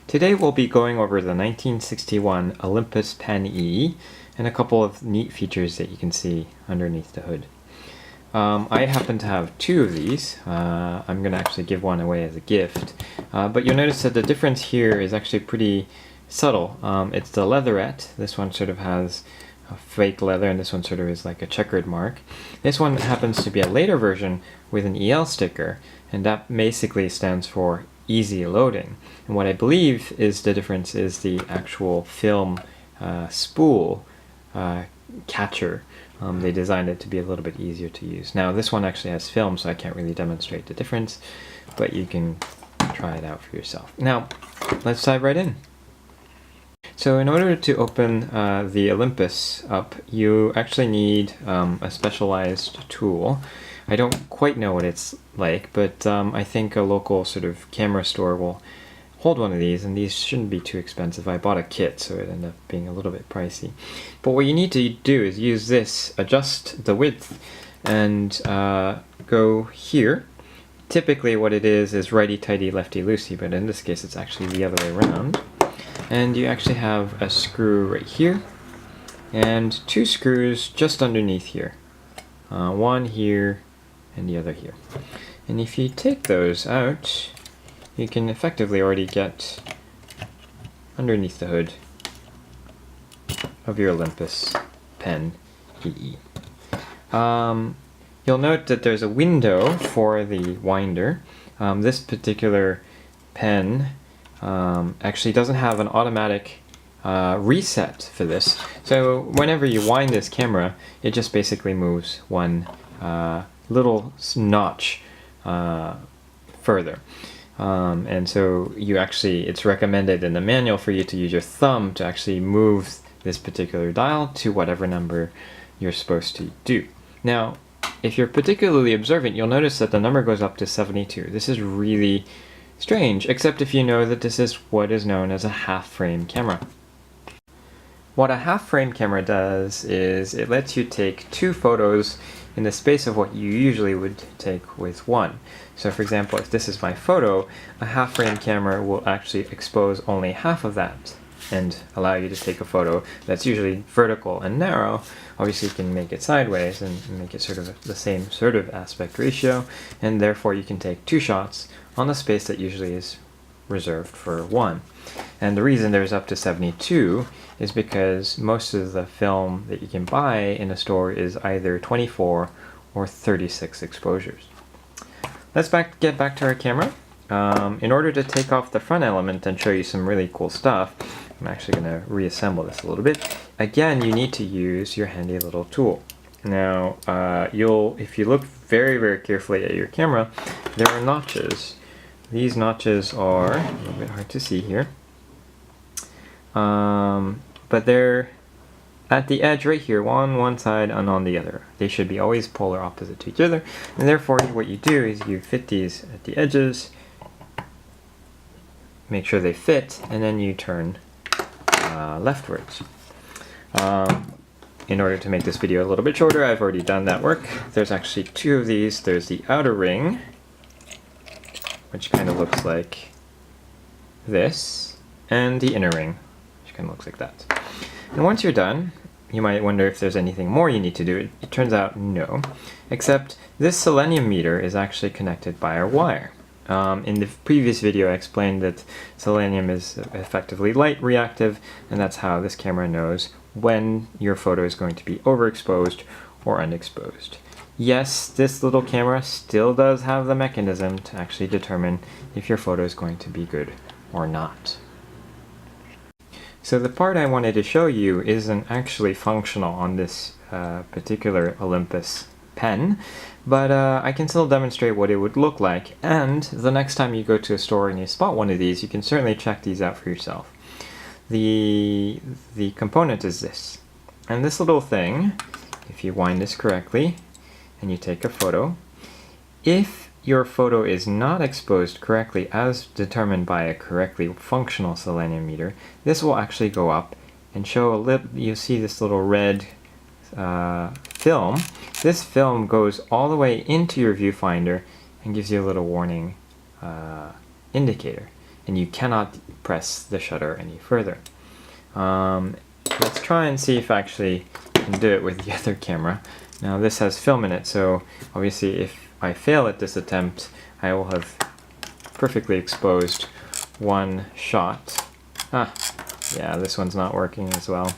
Today we'll be going over the 1961 Olympus Pen EE and a couple of neat features that you can see underneath the hood. I happen to have two of these. I'm going to actually give one away as a gift, but you'll notice that the difference here is actually pretty subtle. It's the leatherette. This one sort of has a fake leather and this one sort of is like a checkered mark. This one happens to be a later version with an EL sticker, and that basically stands for easy loading. And what I believe is the difference is the actual film spool catcher. They designed it to be a little bit easier to use. Now this one actually has film, so I can't really demonstrate the difference, but you can try it out for yourself. Now let's dive right in. So in order to open the Olympus up, you actually need a specialized tool. I don't quite know what it's like, but I think a local sort of camera store will hold one of these, and these shouldn't be too expensive. I bought a kit, so it ended up being a little bit pricey. But what you need to do is use this, adjust the width, and go here. Typically what it is righty-tighty, lefty-loosey, but in this case it's actually the other way around. And you actually have a screw right here, and two screws just underneath here. One here, and the other here. And if you take those out, you can effectively already get underneath the hood of your Olympus Pen EE. You'll note that there's a window for the winder. This particular pen actually doesn't have an automatic reset for this. So whenever you wind this camera, it just basically moves one little notch further. And so it's recommended in the manual for you to use your thumb to actually move this particular dial to whatever number you're supposed to do. Now, if you're particularly observant, you'll notice that the number goes up to 72. This is really strange, except if you know that this is what is known as a half-frame camera. What a half-frame camera does is it lets you take two photos in the space of what you usually would take with one. So for example, if this is my photo, a half-frame camera will actually expose only half of that and allow you to take a photo that's usually vertical and narrow. Obviously you can make it sideways and make it sort of the same sort of aspect ratio, and therefore you can take two shots on the space that usually is reserved for one. And the reason there's up to 72 is because most of the film that you can buy in a store is either 24 or 36 exposures. Let's get back to our camera. In order to take off the front element and show you some really cool stuff, I'm actually going to reassemble this a little bit. Again, you need to use your handy little tool. Now, if you look very, very carefully at your camera, there are notches. These notches are a little bit hard to see here, but they're at the edge right here, on one side and on the other. They should be always polar opposite to each other, and therefore what you do is you fit these at the edges, make sure they fit, and then you turn leftwards. In order to make this video a little bit shorter, I've already done that work. There's actually two of these. There's the outer ring, which kind of looks like this, and the inner ring, which kind of looks like that. And once you're done, you might wonder if there's anything more you need to do. It turns out no, except this Selenium meter is actually connected by a wire. In the previous video I explained that Selenium is effectively light reactive, and that's how this camera knows when your photo is going to be overexposed or unexposed. Yes, this little camera still does have the mechanism to actually determine if your photo is going to be good or not. So the part I wanted to show you isn't actually functional on this particular Olympus pen, but I can still demonstrate what it would look like, and the next time you go to a store and you spot one of these, you can certainly check these out for yourself. The component is this, and this little thing, if you wind this correctly, and you take a photo, if your photo is not exposed correctly as determined by a correctly functional Selenium meter, this will actually go up and show you'll see this little red film. This film goes all the way into your viewfinder and gives you a little warning indicator. and you cannot press the shutter any further. Let's try and see if I actually can do it with the other camera. Now this has film in it, so obviously if I fail at this attempt, I will have perfectly exposed one shot. Yeah, this one's not working as well.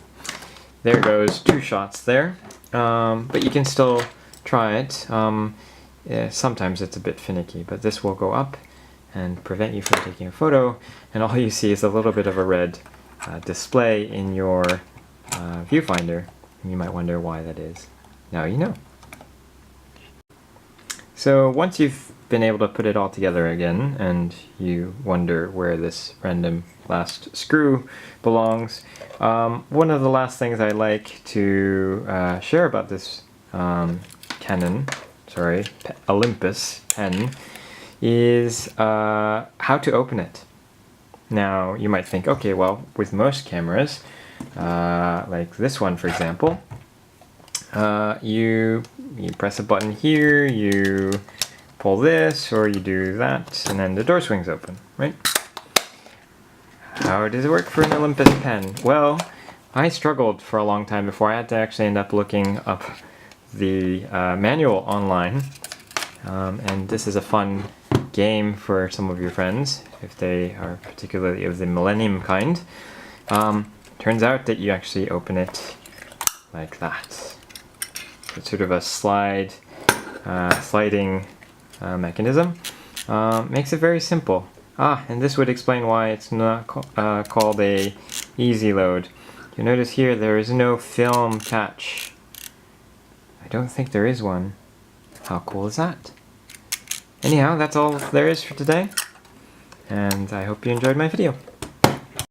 There goes 2 shots there, but you can still try it. Yeah, sometimes it's a bit finicky, but this will go up and prevent you from taking a photo, and all you see is a little bit of a red display in your viewfinder, and you might wonder why that is. Now you know. So once you've been able to put it all together again, and you wonder where this random last screw belongs, one of the last things I like to share about this Olympus pen is how to open it. Now you might think, okay, well, with most cameras, like this one for example, you press a button here, you pull this, or you do that, and then the door swings open, right? How does it work for an Olympus pen? Well, I struggled for a long time before I had to actually end up looking up the manual online, and this is a fun game for some of your friends if they are particularly of the Millennium kind. Turns out that you actually open it like that. It's sort of a sliding mechanism. Makes it very simple. And this would explain why it's not called a easy load. You notice here there is no film catch. I don't think there is one. How cool is that? Anyhow, that's all there is for today, and I hope you enjoyed my video.